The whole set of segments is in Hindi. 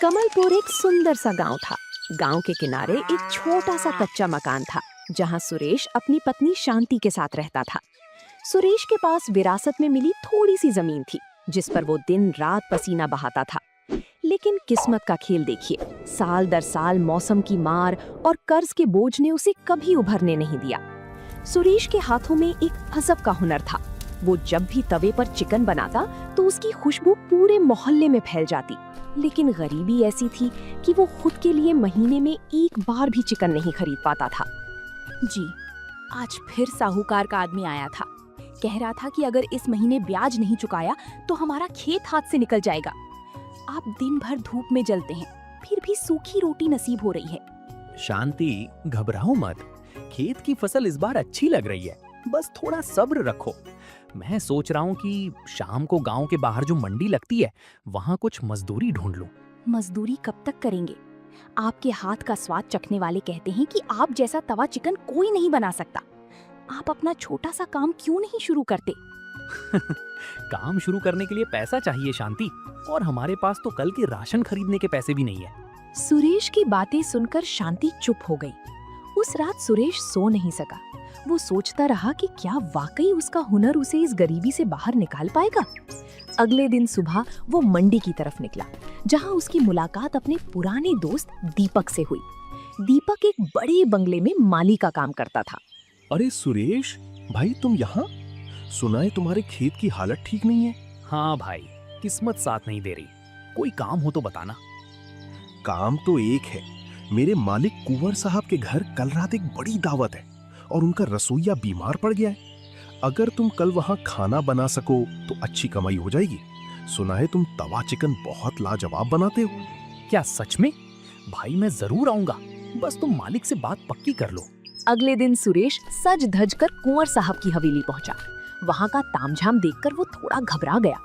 कमलपुर एक सुंदर सा गांव था। गांव के किनारे एक छोटा सा कच्चा मकान था, जहां सुरेश अपनी पत्नी शांति के साथ रहता था। सुरेश के पास विरासत में मिली थोड़ी सी जमीन थी, जिस पर वो दिन रात पसीना बहाता था। लेकिन किस्मत का खेल देखिए, साल दर साल मौसम की मार और कर्ज के बोझ ने उसे कभी उभरने नहीं दिया। सुरेश के हाथों में एक अजब का हुनर था। वो जब भी तवे पर चिकन बनाता तो उसकी खुशबू पूरे मोहल्ले में फैल जाती। लेकिन गरीबी ऐसी थी कि वो खुद के लिए महीने में एक बार भी चिकन नहीं खरीद पाता था। जी, आज फिर साहूकार का आदमी आया था। कह रहा था कि अगर इस महीने ब्याज नहीं चुकाया तो हमारा खेत हाथ से निकल जाएगा। आप दिन भर धूप में जलते हैं, फिर भी सूखी रोटी नसीब हो रही है। शांति, घबराओ मत। खेत की फसल इस बार अच्छी लग रही है, बस थोड़ा सब्र रखो। मैं सोच रहा हूँ कि शाम को गांव के बाहर जो मंडी लगती है, वहाँ कुछ मजदूरी ढूंढ लूं। मजदूरी कब तक करेंगे? आपके हाथ का स्वाद चखने वाले कहते हैं कि आप जैसा तवा चिकन कोई नहीं बना सकता। आप अपना छोटा सा काम क्यों नहीं शुरू करते? काम शुरू करने के लिए पैसा चाहिए शांति, और हमारे पास तो कल के राशन खरीदने के पैसे भी नहीं है। सुरेश की बातें सुनकर शांति चुप हो गई। उस रात सुरेश सो नहीं सका। वो सोचता रहा कि क्या वाकई उसका हुनर उसे इस गरीबी से बाहर निकाल पाएगा। अगले दिन सुबह वो मंडी की तरफ निकला, जहां उसकी मुलाकात अपने पुराने दोस्त दीपक से हुई। दीपक एक बड़े बंगले में माली का काम करता था। अरे सुरेश भाई, तुम यहाँ? सुना है तुम्हारे खेत की हालत ठीक नहीं है। हाँ भाई, किस्मत साथ नहीं दे रही। कोई काम हो तो बताना। काम तो एक है, मेरे मालिक कुंवर साहब के घर कल रात एक बड़ी दावत है और उनका रसोइया बीमार पड़ गया है। अगर तुम कल वहाँ खाना बना सको तो अच्छी कमाई हो जाएगी। सुना है तुम तवा चिकन बहुत लाजवाब बनाते हो। क्या सच में? भाई मैं जरूर आऊंगा, बस तुम मालिक से बात पक्की कर लो। अगले दिन सुरेश सज धज कर कुंवर साहब की हवेली पहुंचा। वहां का तामझाम देखकर वो थोड़ा घबरा गया।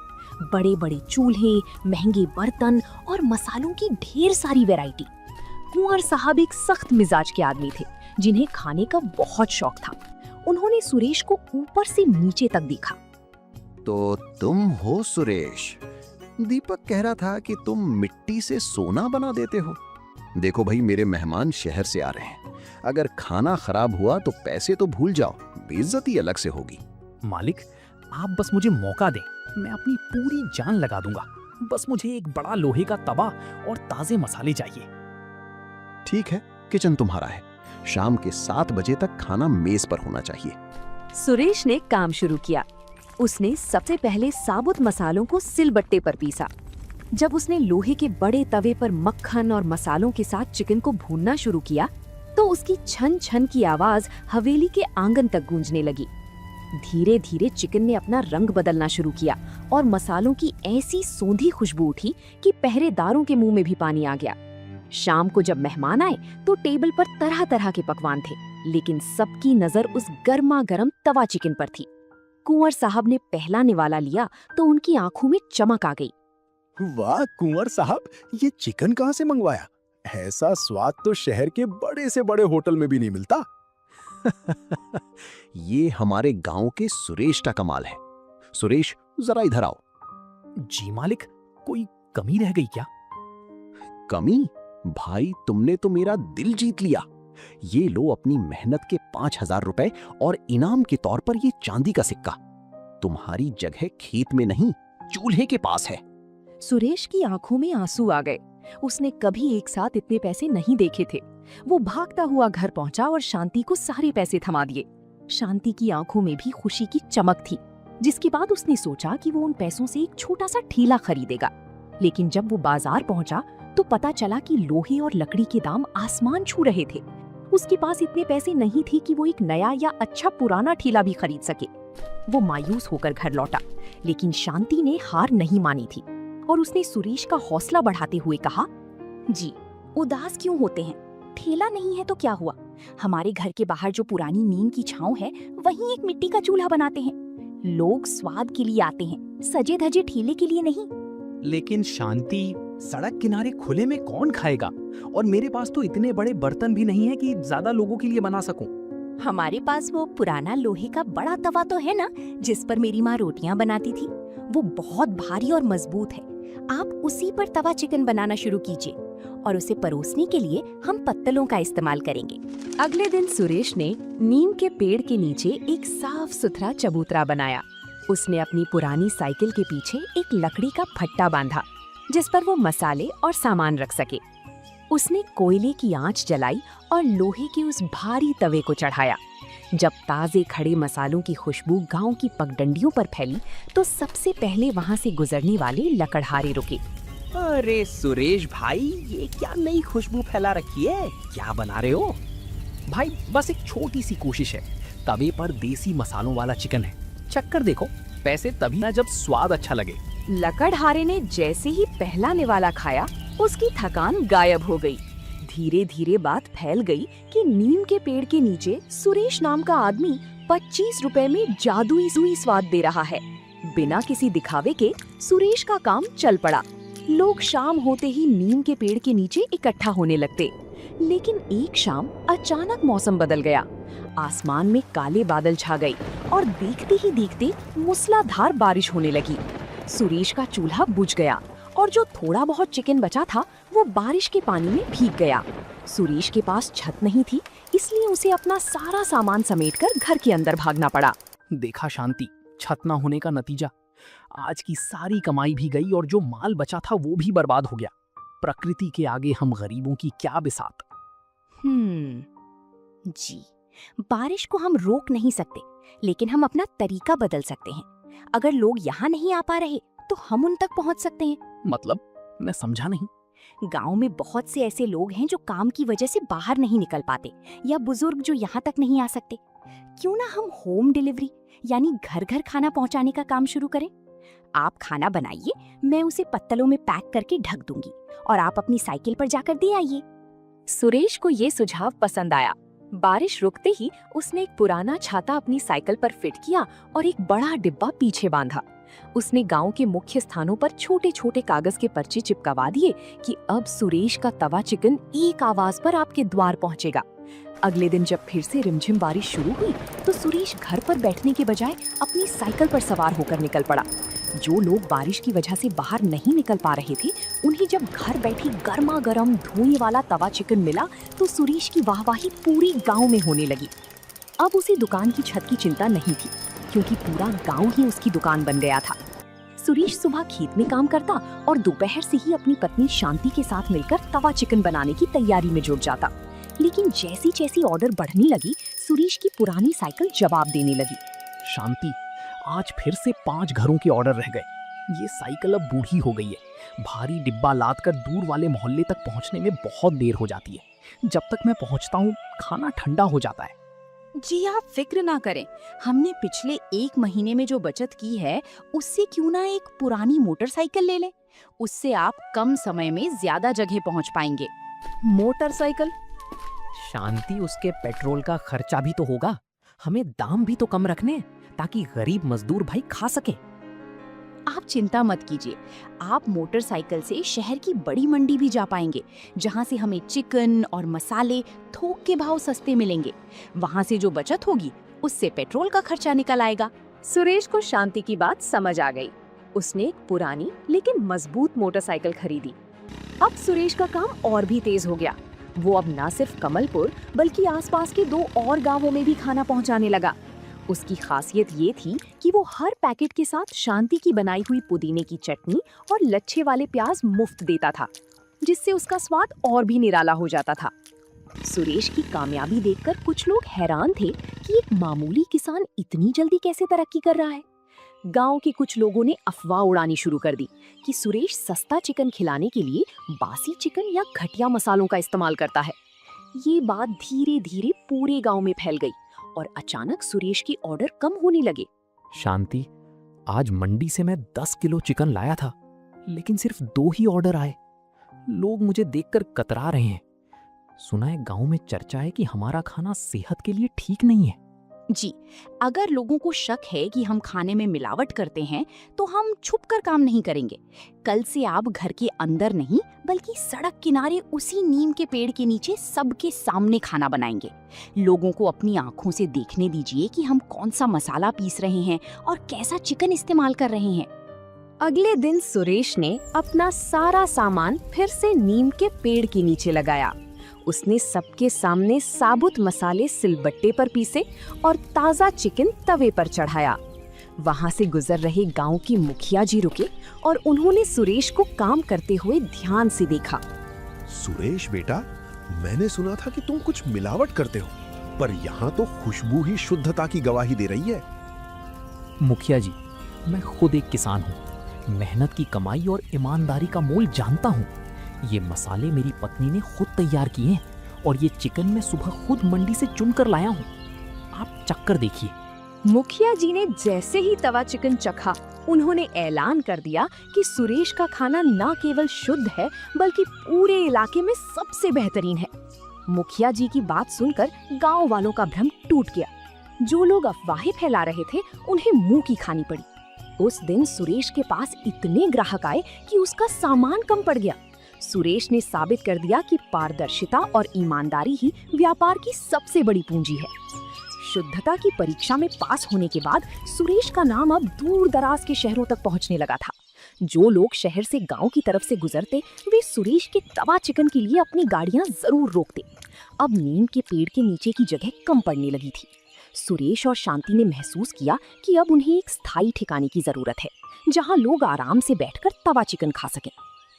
बड़े बड़े चूल्हे, महंगे बर्तन और मसालों की ढेर सारी वैरायटी। कुंवर साहब एक सख्त मिजाज के आदमी थे, जिन्हें खाने का बहुत शौक था। उन्होंने सुरेश को ऊपर से नीचे तक देखा। तो तुम हो सुरेश? दीपक कह रहा था कि तुम मिट्टी से सोना बना देते हो। देखो भाई, मेरे मेहमान शहर से आ रहे हैं। अगर खाना खराब हुआ तो पैसे तो भूल जाओ, बेइज्जती अलग से होगी। मालिक, आप बस मुझे मौका दें, मैं अपनी पूरी जान लगा दूंगा। बस मुझे एक बड़ा लोहे का तवा और ताजे मसाले चाहिए। ठीक है, किचन तुम्हारा है। शाम के 7 बजे तक खाना मेज पर होना चाहिए। सुरेश ने काम शुरू किया। उसने सबसे पहले साबुत मसालों को सिलबट्टे पर पीसा। जब उसने लोहे के बड़े तवे पर मक्खन और मसालों के साथ चिकन को भूनना शुरू किया, तो उसकी छन छन की आवाज हवेली के आंगन तक गूंजने लगी। धीरे धीरे चिकन ने अपना रंग बदलना शुरू किया और मसालों की ऐसी सोंधी खुशबू उठी कि पहरेदारों के मुंह में भी पानी आ गया। शाम को जब मेहमान आए तो टेबल पर तरह तरह के पकवान थे, लेकिन सबकी नजर उस गर्मा गर्म तवा चिकन पर थी। कुंवर साहब ने पहला निवाला लिया तो उनकी आंखों में चमक आ गई। वाह कुंवर साहब, ये चिकन कहाँ से मंगवाया? ऐसा स्वाद तो शहर के बड़े से बड़े होटल में भी नहीं मिलता। ये हमारे गांव के सुरेश का कमाल है। सुरेश, जरा इधर आओ। जी मालिक, कोई कमी रह गई क्या? कमी? भाई, तुमने तो मेरा दिल जीत लिया। ये लो अपनी मेहनत के 5000 रुपए और इनाम के तौर पर ये चांदी का सिक्का। तुम्हारी जगह खेत में नहीं, चूल्हे के पास है। सुरेश की आंखों में आंसू आ गए। उसने कभी एक साथ इतने पैसे नहीं देखे थे। वो भागता हुआ घर पहुंचा और शांति को सारे पैसे थमा दिए। शांति की आंखों में भी खुशी की चमक थी, जिसके बाद उसने सोचा कि वो उन पैसों से एक छोटा सा ठेला खरीदेगा। लेकिन जब वो बाजार पहुंचा तो पता चला कि लोहे और लकड़ी के दाम आसमान छू रहे थे। उसके पास इतने पैसे नहीं थे कि वो एक नया या अच्छा पुराना ठेला भी खरीद सके। वो मायूस होकर घर लौटा, लेकिन शांति ने हार नहीं मानी थी और उसने सुरेश का हौसला बढ़ाते हुए कहा, जी, उदास क्यों होते हैं? ठेला नहीं है तो क्या हुआ? हमारे घर के बाहर जो पुरानी नीम की छांव है, वहीं एक मिट्टी का चूल्हा बनाते हैं। लोग स्वाद के लिए आते हैं, सजे धजे ठेले के लिए नहीं। लेकिन शांति, सड़क किनारे खुले में कौन खाएगा? और मेरे पास तो इतने बड़े बर्तन भी नहीं है कि ज्यादा लोगों के लिए बना सकूं। हमारे पास वो पुराना लोहे का बड़ा तवा तो है ना, जिस पर मेरी माँ रोटियां बनाती थी। वो बहुत भारी और मजबूत है, आप उसी पर तवा चिकन बनाना शुरू कीजिए और उसे परोसने के लिए हम पत्तलों का इस्तेमाल करेंगे। अगले दिन सुरेश ने नीम के पेड़ के नीचे एक साफ सुथरा चबूतरा बनाया। उसने अपनी पुरानी साइकिल के पीछे एक लकड़ी का फट्टा बांधा जिस पर वो मसाले और सामान रख सके। उसने कोयले की आंच जलाई और लोहे के उस भारी तवे को चढ़ाया। जब ताजे खड़े मसालों की खुशबू गांव की पगडंडियों पर फैली तो सबसे पहले वहां से गुजरने वाले लकड़हारे रुके। अरे सुरेश भाई, ये क्या नई खुशबू फैला रखी है? क्या बना रहे हो? भाई बस एक छोटी सी कोशिश है। तवे पर देसी मसालों वाला चिकन है, चक्कर देखो। वैसे तभी ना जब स्वाद अच्छा लगे। लकड़हारे ने जैसे ही पहला निवाला खाया उसकी थकान गायब हो गई। धीरे धीरे बात फैल गई कि नीम के पेड़ के नीचे सुरेश नाम का आदमी 25 रुपए में जादुई स्वाद दे रहा है। बिना किसी दिखावे के सुरेश का काम चल पड़ा। लोग शाम होते ही नीम के पेड़ के नीचे इकट्ठा होने लगते। लेकिन एक शाम अचानक मौसम बदल गया। आसमान में काले बादल छा गए और देखते ही देखते मूसलाधार बारिश होने लगी। सुरेश का चूल्हा बुझ गया और जो थोड़ा बहुत चिकन बचा था वो बारिश के पानी में भीग गया। सुरेश के पास छत नहीं थी, इसलिए उसे अपना सारा सामान समेटकर घर के अंदर भागना पड़ा। देखा शांति, छत ना होने का नतीजा। आज की सारी कमाई भी गई और जो माल बचा था वो भी बर्बाद हो गया। प्रकृति के आगे हम गरीबों की क्या बिसात। जी, बारिश को हम रोक नहीं सकते, लेकिन हम अपना तरीका बदल सकते हैं। अगर लोग यहाँ नहीं आ पा रहे तो हम उन तक पहुँच सकते हैं। मतलब, मैं समझा नहीं। गांव में बहुत से ऐसे लोग हैं जो काम की वजह से बाहर नहीं निकल पाते या बुजुर्ग जो यहाँ तक नहीं आ सकते। क्यों ना हम होम डिलीवरी यानी घर घर खाना पहुँचाने का काम शुरू करें। आप खाना बनाइए, मैं उसे पत्तलों में पैक करके ढक दूंगी और आप अपनी साइकिल पर जाकर दे आइए। सुरेश को ये सुझाव पसंद आया। बारिश रुकते ही उसने एक पुराना छाता अपनी साइकिल पर फिट किया और एक बड़ा डिब्बा पीछे बांधा। उसने गांव के मुख्य स्थानों पर छोटे छोटे कागज के पर्चे चिपकवा दिए कि अब सुरेश का तवा चिकन एक आवाज पर आपके द्वार पहुंचेगा। अगले दिन जब फिर से रिमझिम बारिश शुरू हुई तो सुरेश घर पर बैठने के बजाय अपनी साइकिल पर सवार होकर निकल पड़ा। जो लोग बारिश की वजह से बाहर नहीं निकल पा रहे थे, उन्हें जब घर बैठी गर्मा गर्म धुएं वाला तवा चिकन मिला तो सुरेश की वाहवाही पूरी गांव में होने लगी। अब उसे दुकान की छत की चिंता नहीं थी, क्योंकि पूरा गांव ही उसकी दुकान बन गया था। सुरेश सुबह खेत में काम करता और दोपहर से ही अपनी पत्नी शांति के साथ मिलकर तवा चिकन बनाने की तैयारी में जुट जाता। लेकिन जैसी जैसी ऑर्डर बढ़ने लगी, सुरेश की पुरानी साइकिल जवाब देने लगी। शांति, आज फिर से 5 घरों के ऑर्डर रह गए। ये साइकिल अब बूढ़ी हो गई है। भारी डिब्बा लाद कर दूर वाले मोहल्ले तक पहुंचने में बहुत देर हो जाती है। जब तक मैं पहुंचता हूँ खाना ठंडा हो जाता है। जी आप फिक्र ना करें, हमने पिछले 1 महीने में जो बचत की है उससे क्यों ना एक पुरानी मोटरसाइकिल ले लें। उससे आप कम समय में ज्यादा जगह पहुंच पाएंगे। मोटरसाइकिल? शांति, उसके पेट्रोल का खर्चा भी तो होगा। हमें दाम भी तो कम रखने ताकि गरीब मजदूर भाई खा सके। आप चिंता मत कीजिए, आप मोटरसाइकिल से शहर की बड़ी मंडी भी जा पाएंगे, जहां से हमें चिकन और मसाले थोक के भाव सस्ते मिलेंगे। वहां से जो बचत होगी उससे पेट्रोल का खर्चा निकल आएगा। सुरेश को शांति की बात समझ आ गई। उसने एक पुरानी लेकिन मजबूत मोटरसाइकिल खरीदी। अब सुरेश का काम और भी तेज हो गया। वो अब न सिर्फ कमलपुर बल्कि आसपास के 2 और गांवों में भी खाना पहुंचाने लगा। उसकी खासियत ये थी कि वो हर पैकेट के साथ शांति की बनाई हुई पुदीने की चटनी और लच्छे वाले प्याज मुफ्त देता था, जिससे उसका स्वाद और भी निराला हो जाता था। सुरेश की कामयाबी देखकर कुछ लोग हैरान थे कि एक मामूली किसान इतनी जल्दी कैसे तरक्की कर रहा है। गांव के कुछ लोगों ने अफवाह उड़ानी शुरू कर दी कि सुरेश सस्ता चिकन खिलाने के लिए बासी चिकन या घटिया मसालों का इस्तेमाल करता है। ये बात धीरे धीरे पूरे गांव में फैल गई और अचानक सुरेश के ऑर्डर कम होने लगे। शांति, आज मंडी से मैं 10 किलो चिकन लाया था, लेकिन सिर्फ 2 ही ऑर्डर आए। लोग मुझे देखकर कतरा रहे हैं। सुना है गांव में चर्चा है कि हमारा खाना सेहत के लिए ठीक नहीं है। जी, अगर लोगों को शक है कि हम खाने में मिलावट करते हैं तो हम छुपकर काम नहीं करेंगे। कल से आप घर के अंदर नहीं बल्कि सड़क किनारे उसी नीम के पेड़ के नीचे सबके सामने खाना बनाएंगे। लोगों को अपनी आंखों से देखने दीजिए कि हम कौन सा मसाला पीस रहे हैं और कैसा चिकन इस्तेमाल कर रहे हैं। अगले दिन सुरेश ने अपना सारा सामान फिर से नीम के पेड़ के नीचे लगाया। उसने सबके सामने साबुत मसाले सिलबट्टे पर पीसे और ताजा चिकन तवे पर चढ़ाया। वहां से गुजर रहे गांव की मुखिया जी रुके और उन्होंने सुरेश को काम करते हुए ध्यान से देखा। सुरेश बेटा, मैंने सुना था कि तुम कुछ मिलावट करते हो, पर यहाँ तो खुशबू ही शुद्धता की गवाही दे रही है। मुखिया जी, मैं खुद एक किसान हूँ। मेहनत की कमाई और ईमानदारी का मोल जानता हूँ। ये मसाले मेरी पत्नी ने खुद तैयार किए हैं और ये चिकन मैं सुबह खुद मंडी से चुन कर लाया हूँ। आप चक्कर देखिए। मुखिया जी ने जैसे ही तवा चिकन चखा, उन्होंने ऐलान कर दिया कि सुरेश का खाना न केवल शुद्ध है बल्कि पूरे इलाके में सबसे बेहतरीन है। मुखिया जी की बात सुनकर गांव वालों का भ्रम टूट गया। जो लोग अफवाहें फैला रहे थे उन्हें मुंह की खानी पड़ी। उस दिन सुरेश के पास इतने ग्राहक आए कि उसका सामान कम पड़ गया। सुरेश ने साबित कर दिया कि पारदर्शिता और ईमानदारी ही व्यापार की सबसे बड़ी पूंजी है। शुद्धता की परीक्षा में पास होने के बाद सुरेश का नाम अब दूर दराज के शहरों तक पहुंचने लगा था। जो लोग शहर से गांव की तरफ से गुजरते, वे सुरेश के तवा चिकन के लिए अपनी गाड़ियां जरूर रोकते। अब नीम के पेड़ के नीचे की जगह कम पड़ने लगी थी। सुरेश और शांति ने महसूस किया कि अब उन्हें एक स्थायी ठिकाने की जरूरत है, जहां लोग आराम से बैठकर तवा चिकन खा सकें।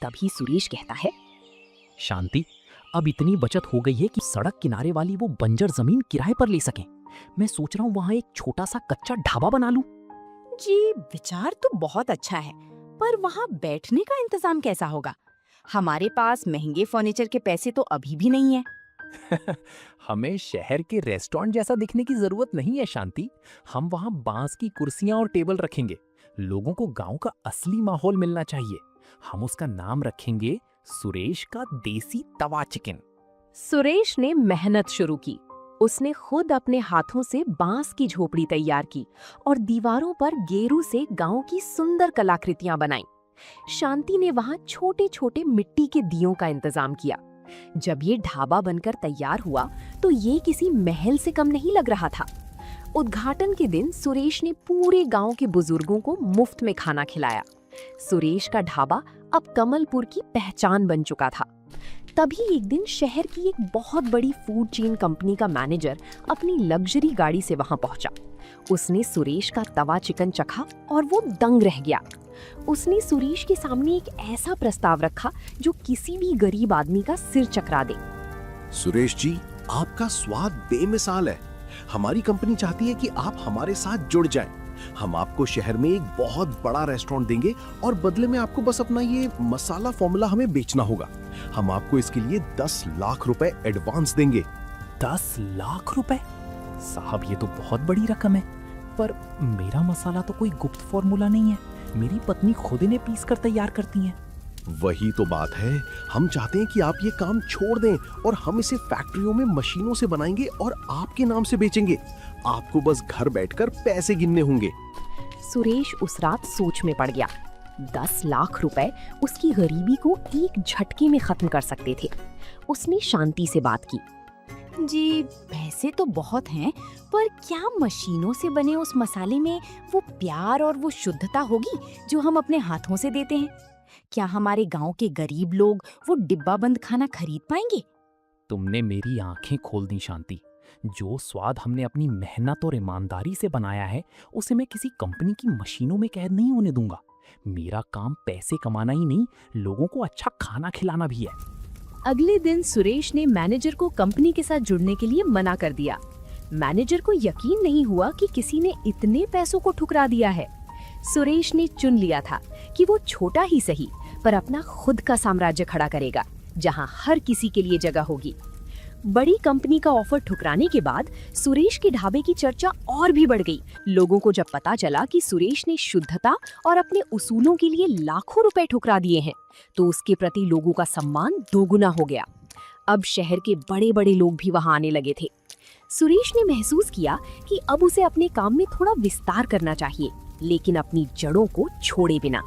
तभी सुरेश कहता है, शांति, अब इतनी बचत हो गई है कि सड़क किनारे वाली वो बंजर जमीन किराए पर ले सकें। मैं सोच रहा हूँ वहाँ एक छोटा सा कच्चा ढाबा बना लूं। जी, विचार तो बहुत अच्छा है, पर वहाँ बैठने का इंतजाम कैसा होगा? हमारे पास महंगे फर्नीचर के पैसे तो अभी भी नहीं है। हमें शहर के रेस्टोरेंट जैसा दिखने की जरूरत नहीं है शांति। हम वहाँ बांस की कुर्सियां और टेबल रखेंगे। लोगों को गांव का असली माहौल मिलना चाहिए। हम उसका नाम रखेंगे सुरेश का देसी तवा चिकन। सुरेश ने मेहनत शुरू की। उसने खुद अपने हाथों से बांस की झोपड़ी तैयार की और दीवारों पर गेरू से गांव की सुंदर कलाकृतियां बनाईं। शांति ने वहां छोटे छोटे मिट्टी के दियों का इंतजाम किया। जब ये ढाबा बनकर तैयार हुआ तो ये किसी महल से कम नहीं लग रहा था। उद्घाटन के दिन सुरेश ने पूरे गांव के बुजुर्गों को मुफ्त में खाना खिलाया। सुरेश का ढाबा अब कमलपुर की पहचान बन चुका था। तभी एक दिन शहर की एक बहुत बड़ी फूड चेन कंपनी का मैनेजर अपनी लग्जरी गाड़ी से वहां पहुंचा। उसने सुरेश का तवा चिकन चखा और वो दंग रह गया। उसने सुरेश के सामने एक ऐसा प्रस्ताव रखा जो किसी भी गरीब आदमी का सिर चकरा दे। सुरेश जी, आपका स्वाद बेमिसाल है। हमारी कंपनी चाहती है कि आप हमारे साथ जुड़ जाएं। हम आपको शहर में एक बहुत बड़ा रेस्टोरेंट देंगे और बदले में आपको बस अपना ये मसाला फॉर्मूला हमें बेचना होगा। हम आपको इसके लिए 10 लाख रुपए एडवांस देंगे। 10 लाख रुपए? साहब, ये तो बहुत बड़ी रकम है। पर मेरा मसाला तो कोई गुप्त फॉर्मूला नहीं है। मेरी पत्नी खुद इन्हें पीस कर तैयार करती हैं। वही तो बात है। हम चाहते हैं कि आप ये काम छोड़ दें और हम इसे फैक्ट्रियों में मशीनों से बनाएंगे और आपके नाम से बेचेंगे। आपको बस घर बैठकर पैसे गिनने होंगे। सुरेश उस रात सोच में पड़ गया। 10 लाख रुपए उसकी गरीबी को एक झटके में खत्म कर सकते थे। उसने शांति से बात की। जी, पैसे तो बहुत हैं, पर क्या मशीनों से बने उस मसाले में वो प्यार और वो शुद्धता होगी जो हम अपने हाथों से देते हैं? क्या हमारे गांव के गरीब लोग वो डिब्बा बंद खाना खरीद पाएंगे? तुमने मेरी आंखें खोल दी शांति। जो स्वाद हमने अपनी मेहनत और ईमानदारी से बनाया है, उसे मैं किसी कंपनी की मशीनों में कैद नहीं होने दूंगा। मेरा काम पैसे कमाना ही नहीं, लोगों को अच्छा खाना खिलाना भी है। अगले दिन सुरेश ने मैनेजर को कंपनी के साथ जुड़ने के लिए मना कर दिया। मैनेजर को यकीन नहीं हुआ कि किसी ने इतने पैसों को ठुकरा दिया है। सुरेश ने चुन लिया था कि वो छोटा ही सही पर अपना खुद का साम्राज्य खड़ा करेगा, जहां हर किसी के लिए जगह होगी। बड़ी कंपनी का ऑफर ठुकराने के बाद सुरेश के ढाबे की चर्चा और भी बढ़ गई। लोगों को जब पता चला कि सुरेश ने शुद्धता और अपने उसूलों के लिए लाखों रुपए ठुकरा दिए हैं, तो उसके प्रति लोगों का सम्मान दोगुना हो गया। अब शहर के बड़े बड़े लोग भी वहां आने लगे थे। सुरेश ने महसूस किया कि अब उसे अपने काम में थोड़ा विस्तार करना चाहिए, लेकिन अपनी जड़ों को छोड़े बिना।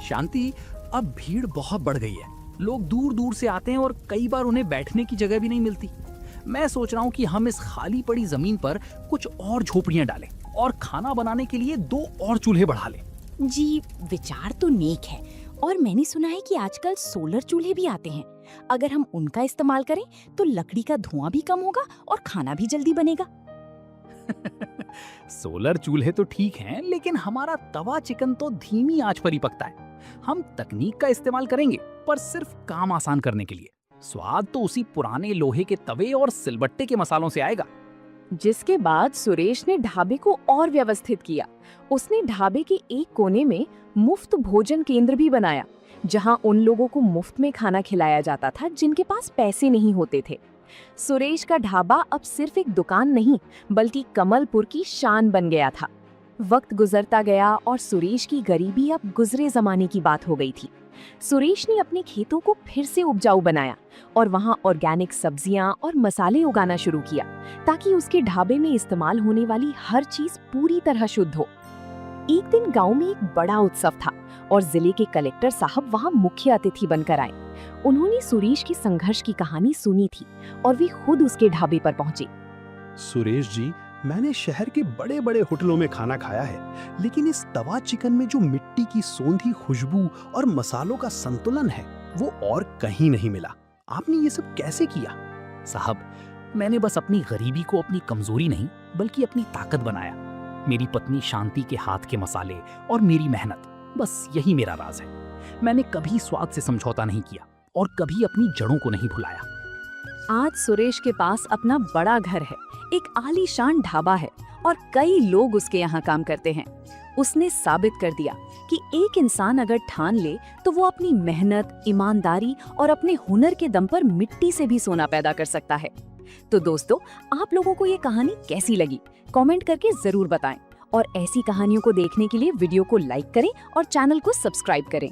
शांति, अब भीड़ बहुत बढ़ गई है। लोग दूर दूर से आते हैं और कई बार उन्हें बैठने की जगह भी नहीं मिलती। मैं सोच रहा हूँ कि हम इस खाली पड़ी जमीन पर कुछ और झोपड़ियां डालें और खाना बनाने के लिए 2 और चूल्हे बढ़ा लें। जी, विचार तो नेक है और मैंने सुना है कि आजकल सोलर चूल्हे भी आते हैं। अगर हम उनका इस्तेमाल करें तो लकड़ी का धुआं भी कम होगा और खाना भी जल्दी बनेगा। सोलर चूल्हे तो ठीक हैं, लेकिन हमारा तवा चिकन तो धीमी आंच पर ही पकता है। हम तकनीक का इस्तेमाल करेंगे, पर सिर्फ काम आसान करने के लिए। स्वाद तो उसी पुराने लोहे के तवे और सिलबट्टे के मसालों से आएगा। जिसके बाद सुरेश ने ढाबे को और व्यवस्थित किया। उसने ढाबे के एक कोने में मुफ्त भोजन केंद्र भी बनाया, जहां उन लोगों को मुफ्त में खाना खिलाया जाता था जिनके पास पैसे नहीं होते थे। सुरेश का ढाबा अब सिर्फ एक दुकान नहीं, बल्कि कमलपुर की शान बन गया था। वक्त गुजरता गया और सुरेश की गरीबी अब गुजरे जमाने की बात हो गई थी। सुरेश ने अपने खेतों को फिर से उपजाऊ बनाया और वहां ऑर्गेनिक सब्जियां और मसाले उगाना शुरू किया, ताकि उसके ढाबे में इस्तेमाल होने वाली हर चीज पूरी तरह शुद्ध हो। एक दिन गांव में एक बड़ा उत्सव था और जिले के कलेक्टर साहब वहां मुख्य अतिथि बनकर आए। उन्होंने सुरेश की संघर्ष की कहानी सुनी थी और वे खुद उसके ढाबे पर पहुंचे। सुरेश जी, मैंने शहर के बड़े बड़े होटलों में खाना खाया है, लेकिन इस तवा चिकन में जो मिट्टी की सोंधी खुशबू और मसालों का संतुलन है, वो और कहीं नहीं मिला। आपने ये सब कैसे किया? साहब, मैंने बस अपनी गरीबी को अपनी कमजोरी नहीं, बल्कि अपनी ताकत बनाया। मेरी पत्नी शांति के हाथ के मसाले और मेरी मेहनत, बस यही मेरा राज है। मैंने कभी स्वाद से समझौता नहीं किया और कभी अपनी जड़ों को नहीं भुलाया। आज सुरेश के पास अपना बड़ा घर है, एक आलीशान ढाबा है और कई लोग उसके यहाँ काम करते हैं। उसने साबित कर दिया कि एक इंसान अगर ठान ले तो वो अपनी मेहनत, ईमानदारी और अपने हुनर के दम पर मिट्टी से भी सोना पैदा कर सकता है। तो दोस्तों, आप लोगों को ये कहानी कैसी लगी? कमेंट करके जरूर बताएं और ऐसी कहानियों को देखने के लिए वीडियो को लाइक करें और चैनल को सब्सक्राइब करें।